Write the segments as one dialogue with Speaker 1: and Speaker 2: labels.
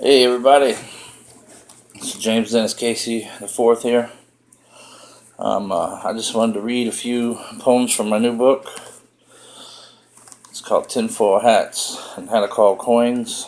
Speaker 1: Hey everybody, it's James Dennis Casey the fourth here. I just wanted to read a few poems from my new book. It's called Tinfoil Hats and Hadacol Coins.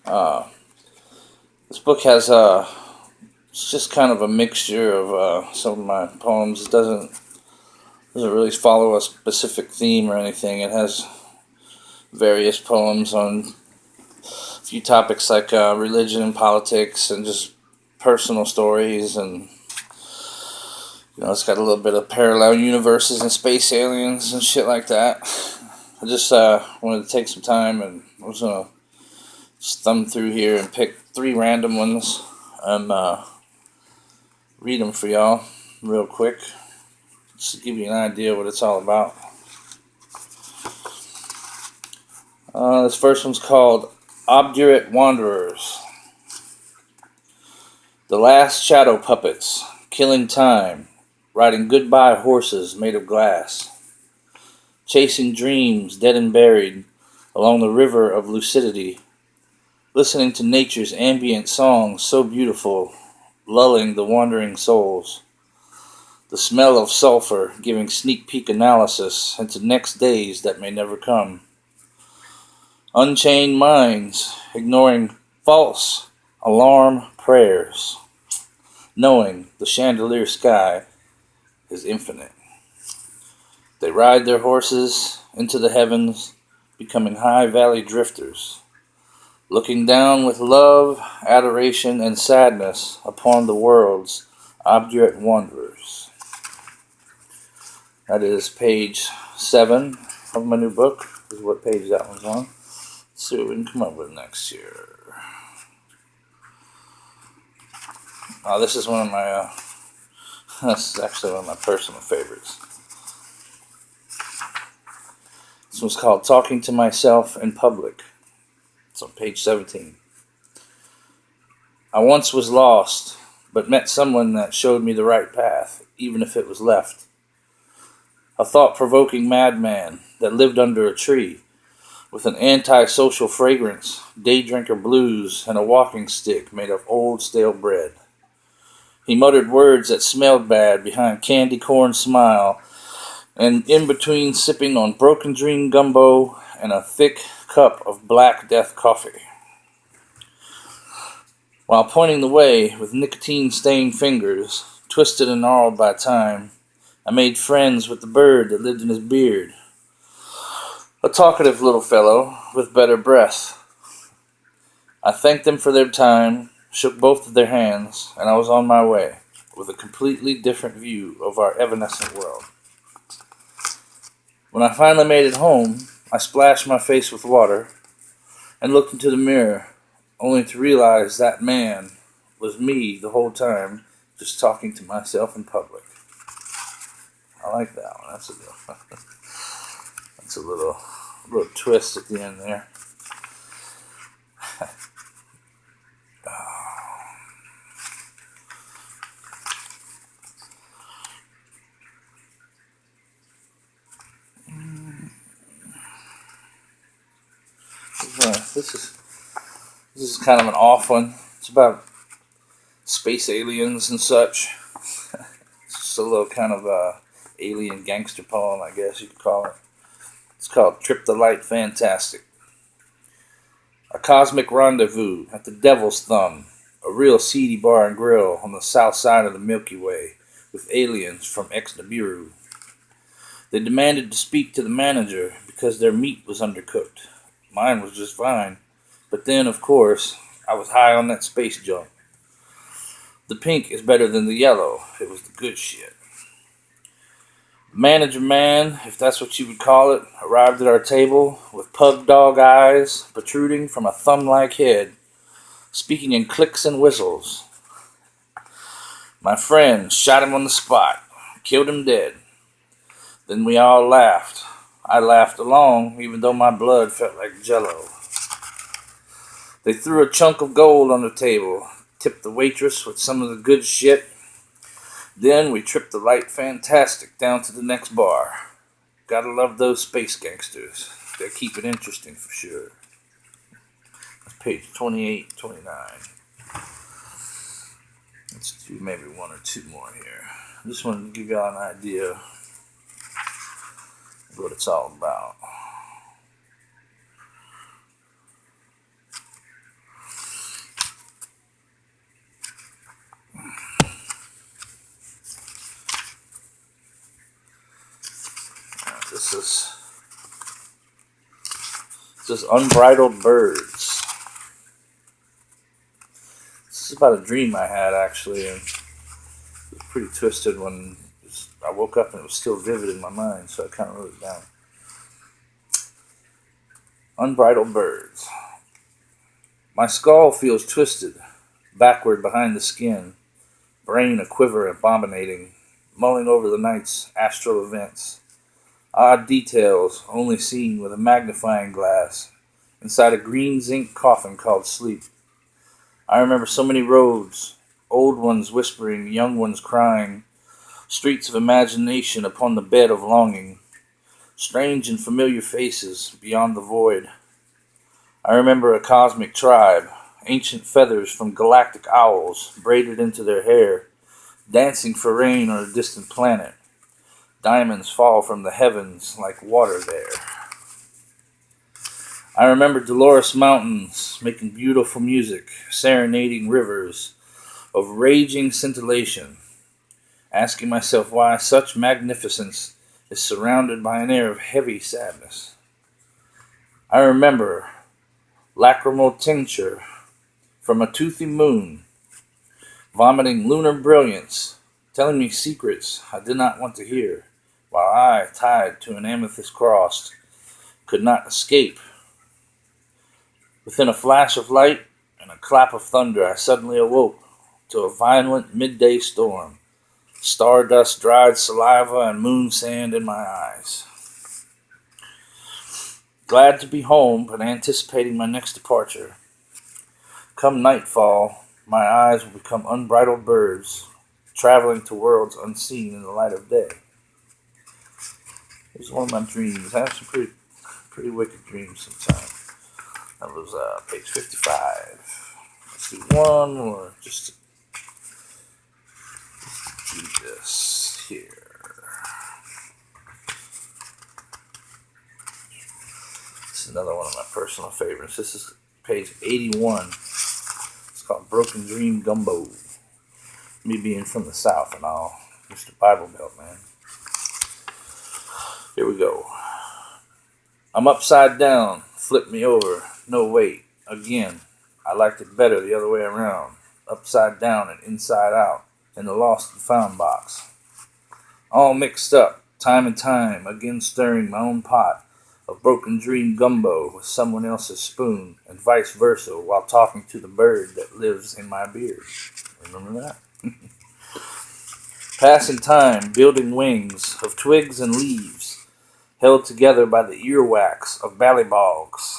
Speaker 1: This book has it's just kind of a mixture of some of my poems. It doesn't really follow a specific theme or anything. It has various poems on a few topics like religion and politics and just personal stories, and it's got a little bit of parallel universes and space aliens and shit like that. I just wanted to take some time, and I was gonna just thumb through here and pick 3 random ones and read them for y'all real quick, just to give you an idea what it's all about. This first one's called Obdurate Wanderers. The last shadow puppets, killing time, riding goodbye horses made of glass, chasing dreams dead and buried along the river of lucidity, listening to nature's ambient songs so beautiful, lulling the wandering souls, the smell of sulfur giving sneak peek analysis into next days that may never come, unchained minds ignoring false alarm prayers, knowing the chandelier sky is infinite. They ride their horses into the heavens, becoming high valley drifters, looking down with love, adoration, and sadness upon the world's obdurate wanderers. That is page 7 of my new book. This is what page that one's on. Let's see what we can come up with next year. This is one of my this is actually one of my personal favorites. This one's called Talking to Myself in Public. It's on page 17. I once was lost, but met someone that showed me the right path, even if it was left. A thought-provoking madman that lived under a tree, with an anti-social fragrance, day drinker blues, and a walking stick made of old stale bread. He muttered words that smelled bad behind candy corn smile, and in between sipping on broken dream gumbo and a thick cup of black death coffee. While pointing the way with nicotine-stained fingers, twisted and gnarled by time, I made friends with the bird that lived in his beard, a talkative little fellow with better breath. I thanked them for their time, shook both of their hands, and I was on my way, with a completely different view of our evanescent world. When I finally made it home, I splashed my face with water and looked into the mirror, only to realize that man was me the whole time, just talking to myself in public. I like that one. That's a little twist at the end there. This is kind of an off one. It's about space aliens and such. It's just a little kind of alien gangster poem, I guess you could call it. It's called Trip the Light Fantastic. A cosmic rendezvous at the Devil's Thumb, a real seedy bar and grill on the south side of the Milky Way, with aliens from Ex Nibiru. They demanded to speak to the manager because their meat was undercooked. Mine was just fine. But then, of course, I was high on that space junk. The pink is better than the yellow. It was the good shit. Manager man, if that's what you would call it, arrived at our table with pug dog eyes protruding from a thumb-like head, speaking in clicks and whistles. My friend shot him on the spot, killed him dead. Then we all laughed. I laughed along, even though my blood felt like jello. They threw a chunk of gold on the table, tipped the waitress with some of the good shit. Then we tripped the light fantastic down to the next bar. Gotta love those space gangsters. They keep it interesting for sure. page 28, 29. Let's do maybe one or two more here. I just wanted to give y'all an idea of what it's all about. This is Unbridled Birds. This is about a dream I had, actually, and it was pretty twisted when I woke up and it was still vivid in my mind, so I kind of wrote it down. Unbridled Birds. My skull feels twisted, backward behind the skin, brain a quiver abominating, mulling over the night's astral events. Odd details only seen with a magnifying glass inside a green zinc coffin called sleep. I remember so many roads, old ones whispering, young ones crying, streets of imagination upon the bed of longing, strange and familiar faces beyond the void. I remember a cosmic tribe, ancient feathers from galactic owls braided into their hair, dancing for rain on a distant planet. Diamonds fall from the heavens like water there. I remember Dolores Mountains making beautiful music, serenading rivers of raging scintillation, asking myself why such magnificence is surrounded by an air of heavy sadness. I remember lacrimal tincture from a toothy moon, vomiting lunar brilliance, telling me secrets I did not want to hear, while I, tied to an amethyst cross, could not escape. Within a flash of light and a clap of thunder, I suddenly awoke to a violent midday storm, stardust, dried saliva, and moon sand in my eyes. Glad to be home, but anticipating my next departure. Come nightfall, my eyes will become unbridled birds, traveling to worlds unseen in the light of day. Here's one of my dreams. I have some pretty wicked dreams sometimes. That was page 55. Let's do one more just to do this here. This is another one of my personal favorites. This is page 81. It's called Broken Dream Gumbo. Me being from the South and all. Mr. Bible Belt, man. Here we go. I'm upside down. Flip me over. No, wait. Again. I liked it better the other way around. Upside down and inside out. In the lost and found box. All mixed up. Time and time. Again stirring my own pot of broken dream gumbo with someone else's spoon. And vice versa while talking to the bird that lives in my beard. Remember that? Passing time. Building wings of twigs and leaves. Held together by the earwax of ballybogs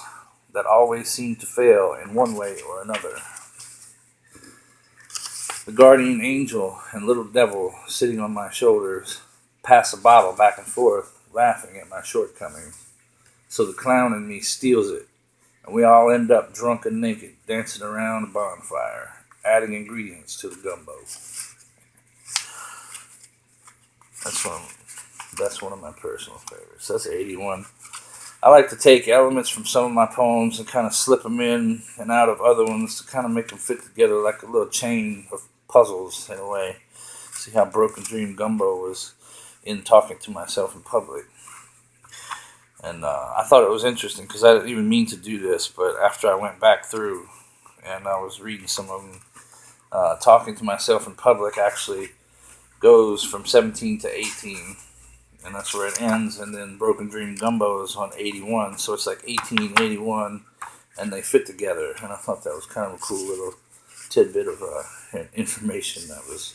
Speaker 1: that always seem to fail in one way or another. The guardian angel and little devil sitting on my shoulders pass a bottle back and forth, laughing at my shortcomings. So the clown in me steals it, and we all end up drunk and naked, dancing around a bonfire, adding ingredients to the gumbo. That's one of my personal favorites. That's 81. I like to take elements from some of my poems and kind of slip them in and out of other ones to kind of make them fit together like a little chain of puzzles in a way. See how Broken Dream Gumbo was in talking to myself in public. And I thought it was interesting because I didn't even mean to do this, but after I went back through and I was reading some of them, talking to myself in public actually goes from 17 to 18. And that's where it ends, and then Broken Dream Gumbo is on 81, so it's like 18, 81, and they fit together, and I thought that was kind of a cool little tidbit of information that was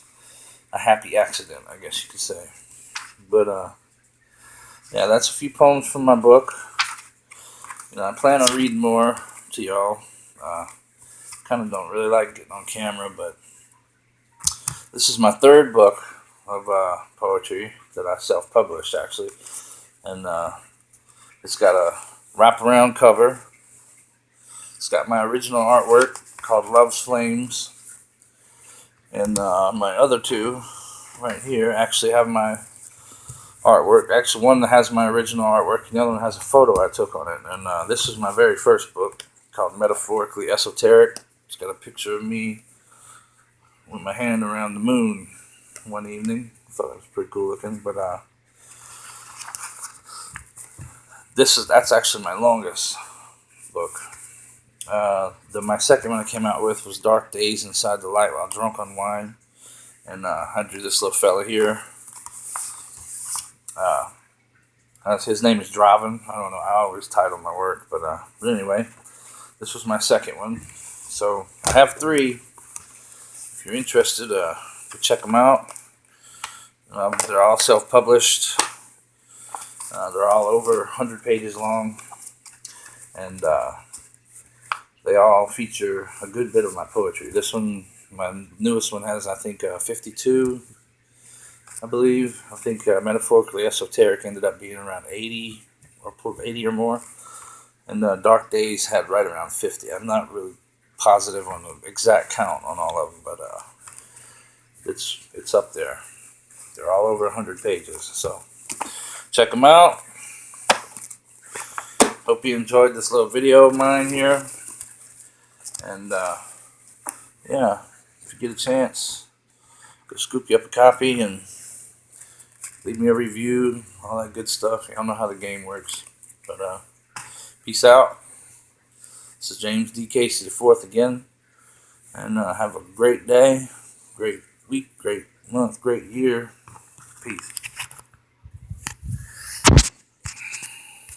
Speaker 1: a happy accident, I guess you could say. But, yeah, that's a few poems from my book. You know, I plan on reading more to y'all. Kind of don't really like getting on camera, but this is my third book of poetry that I self-published, actually. And it's got a wraparound cover. It's got my original artwork called Love's Flames. And my other two right here actually have my artwork. Actually, one that has my original artwork, and the other one has a photo I took on it. And this is my very first book called Metaphorically Esoteric. It's got a picture of me with my hand around the moon one evening. I thought it was pretty cool looking. But that's actually my longest book. My second one I came out with was Dark Days Inside the Light While Drunk on Wine. And I drew this little fella here. His name is Draven. I don't know, I always title my work, but anyway, this was my second one. So I have three. If you're interested, you can check them out. They're all self-published. They're all over 100 pages long, and they all feature a good bit of my poetry. This one, my newest one, has I think 52. I believe. I think Metaphorically Esoteric ended up being around 80 or more. And Dark Days had right around 50. I'm not really positive on the exact count on all of them, but it's up there. They're all over 100 pages. So check them out. Hope you enjoyed this little video of mine here. And yeah, if you get a chance, go scoop you up a copy and leave me a review, all that good stuff. I don't know how the game works, but peace out. This is James D. Casey IV again, and have a great day, great week, great month, great year. Peace.